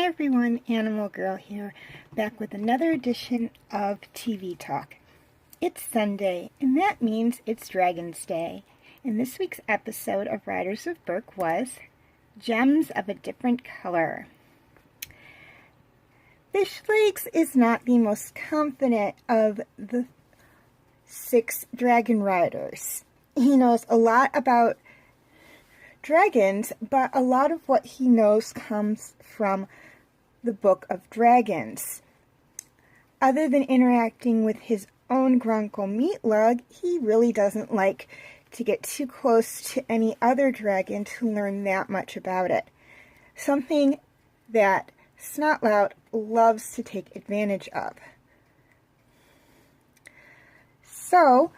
everyone, Animal Girl here, back with another edition of TV Talk. It's Sunday, and that means it's Dragon's Day. And this week's episode of Riders of Berk was Gems of a Different Color. Fishlegs is not the most confident of the 6 dragon riders. He knows a lot about dragons, but a lot of what he knows comes from the Book of Dragons. Other than interacting with his own grunkle Meatlug, he really doesn't like to get too close to any other dragon to learn that much about it. Something that Snotlout loves to take advantage of. So,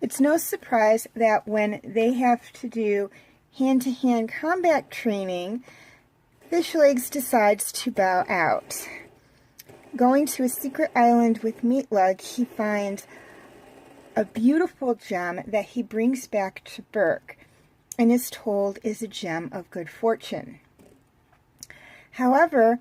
it's no surprise that when they have to do hand-to-hand combat training, Fishlegs decides to bow out. Going to a secret island with Meatlug, he finds a beautiful gem that he brings back to Berk and is told is a gem of good fortune. However,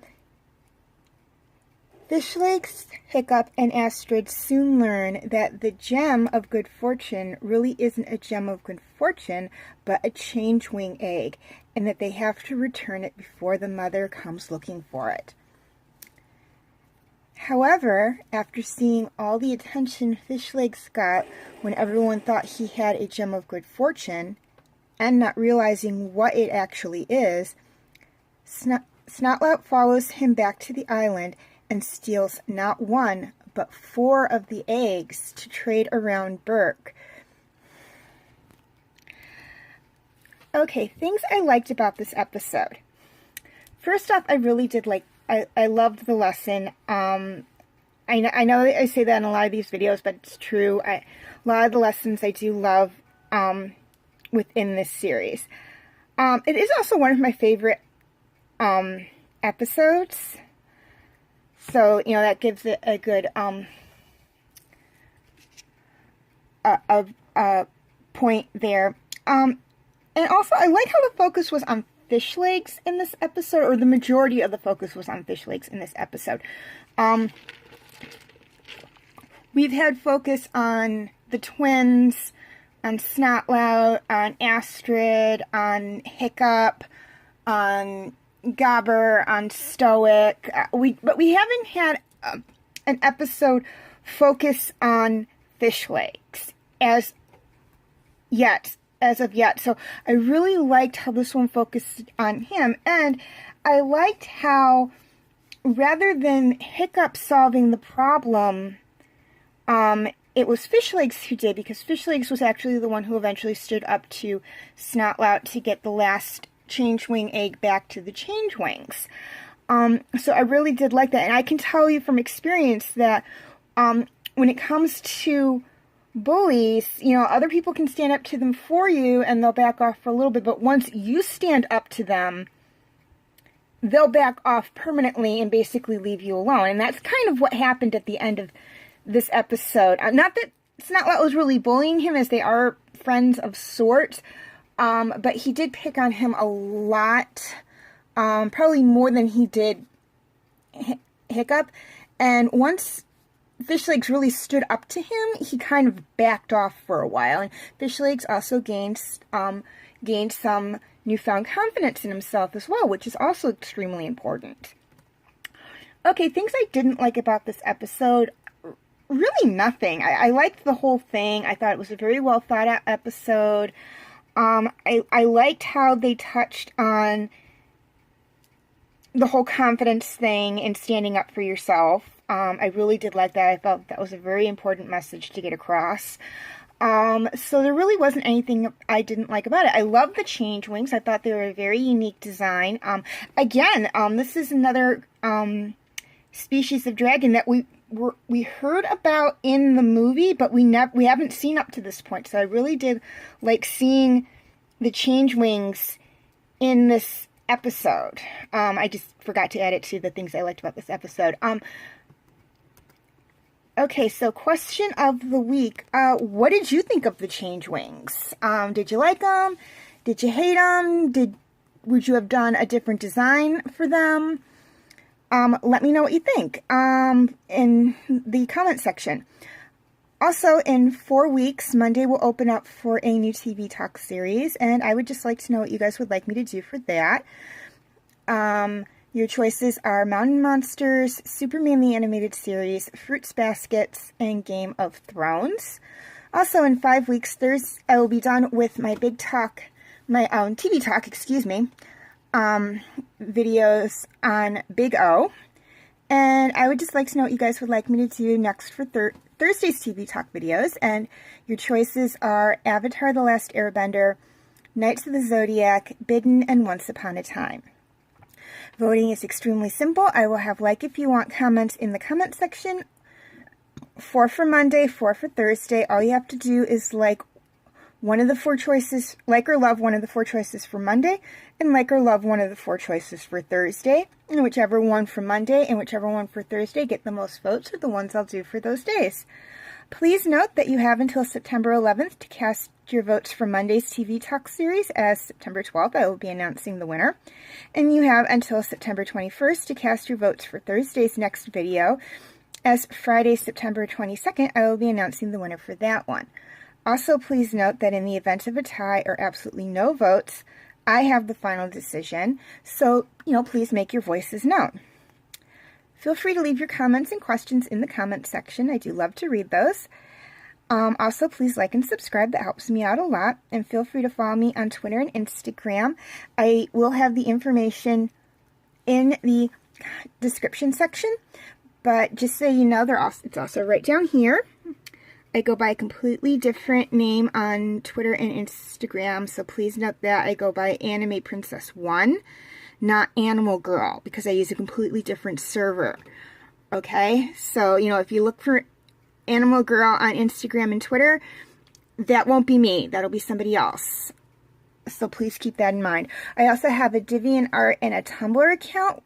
Fishlegs, Hiccup, and Astrid soon learn that the gem of good fortune really isn't a gem of good fortune, but a change-wing egg, and that they have to return it before the mother comes looking for it. However, after seeing all the attention Fishlegs got when everyone thought he had a gem of good fortune, and not realizing what it actually is, Snotlout follows him back to the island and steals not 1, but 4 of the eggs to trade around Berk. Okay, things I liked about this episode. First off, I really did I loved the lesson. I know I say that in a lot of these videos, but it's true. A lot of the lessons I do love within this series. It is also one of my favorite episodes. So, you know, that gives it a good point there. And also, I like how the focus was on Fishlegs in this episode, or the majority of the focus was on Fishlegs in this episode. We've had focus on the twins, on Snotlout, on Astrid, on Hiccup, on Gobber, on Stoic, but we haven't had an episode focus on Fishlegs as of yet. So I really liked how this one focused on him, and I liked how rather than Hiccup solving the problem, it was Fishlegs who did, because Fishlegs was actually the one who eventually stood up to Snotlout to get the last change-wing egg back to the change-wings. So I really did like that. And I can tell you from experience that when it comes to bullies, you know, other people can stand up to them for you and they'll back off for a little bit. But once you stand up to them, they'll back off permanently and basically leave you alone. And that's kind of what happened at the end of this episode. Not that Snotlout was really bullying him, as they are friends of sorts. But he did pick on him a lot, probably more than he did Hiccup. And once Fishlegs really stood up to him, he kind of backed off for a while. And Fishlegs also gained some newfound confidence in himself as well, which is also extremely important. Okay, things I didn't like about this episode. Really nothing. I liked the whole thing. I thought it was a very well thought out episode. I liked how they touched on the whole confidence thing and standing up for yourself. I really did like that. I felt that was a very important message to get across. So there really wasn't anything I didn't like about it. I love the change wings. I thought they were a very unique design. Again, this is another species of dragon that we heard about in the movie, but we haven't seen up to this point. So I really did like seeing the change wings in this episode. I just forgot to add it to the things I liked about this episode. Okay, so question of the week. What did you think of the change wings? Did you like them? Did you hate them? would you have done a different design for them? Let me know what you think in the comment section. Also, in 4 weeks, Monday will open up for a new TV Talk series, and I would just like to know what you guys would like me to do for that. Your choices are Mountain Monsters, Superman the Animated Series, Fruits Baskets, and Game of Thrones. Also, in 5 weeks, I will be done with my big talk, my TV Talk, videos on Big O. And I would just like to know what you guys would like me to do next for Thursday's TV Talk videos. And your choices are Avatar: The Last Airbender, Knights of the Zodiac, Bidden, and Once Upon a Time. Voting is extremely simple. I will have like if you want comments in the comment section. 4 for Monday, 4 for Thursday. All you have to do is like one of the 4 choices, like or love one of the 4 choices for Monday, and like or love one of the 4 choices for Thursday. And whichever one for Monday and whichever one for Thursday get the most votes are the ones I'll do for those days. Please note that you have until September 11th to cast your votes for Monday's TV Talk series, as September 12th I will be announcing the winner. And you have until September 21st to cast your votes for Thursday's next video, as Friday, September 22nd, I will be announcing the winner for that one. Also, please note that in the event of a tie or absolutely no votes, I have the final decision, so, please make your voices known. Feel free to leave your comments and questions in the comment section. I do love to read those. Also, please like and subscribe. That helps me out a lot. And feel free to follow me on Twitter and Instagram. I will have the information in the description section. But just so you know, it's also right down here. I go by a completely different name on Twitter and Instagram. So please note that I go by Anime Princess 1, not Animal Girl, because I use a completely different server. Okay? So, if you look for Animal Girl on Instagram and Twitter, that won't be me. That'll be somebody else. So please keep that in mind. I also have a DevianArt and a Tumblr account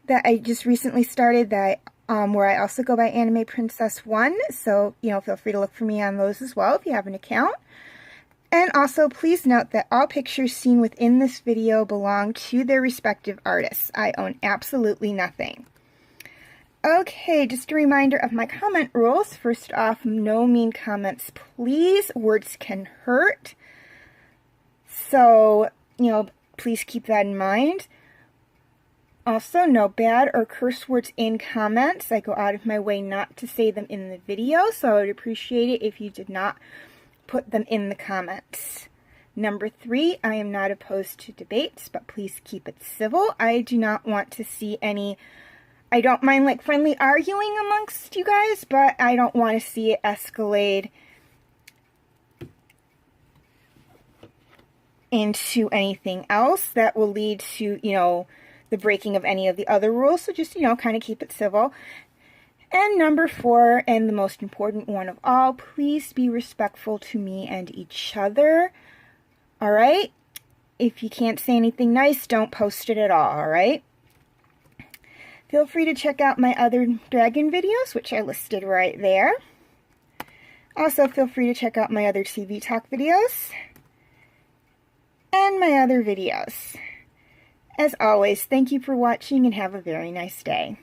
that I just recently started where I also go by Anime Princess 1. So, feel free to look for me on those as well if you have an account. And also, please note that all pictures seen within this video belong to their respective artists. I own absolutely nothing. Okay, just a reminder of my comment rules. First off, no mean comments, please. Words can hurt. So, please keep that in mind. Also, no bad or curse words in comments. I go out of my way not to say them in the video, so I would appreciate it if you did not put them in the comments. Number 3, I am not opposed to debates, but please keep it civil. I do not want to see any... I don't mind, friendly arguing amongst you guys, but I don't want to see it escalate into anything else that will lead to, the breaking of any of the other rules. So just, kind of keep it civil. And number 4, and the most important one of all, please be respectful to me and each other. Alright? If you can't say anything nice, don't post it at all, alright? Feel free to check out my other dragon videos, which I listed right there. Also, feel free to check out my other TV Talk videos and my other videos. As always, thank you for watching and have a very nice day.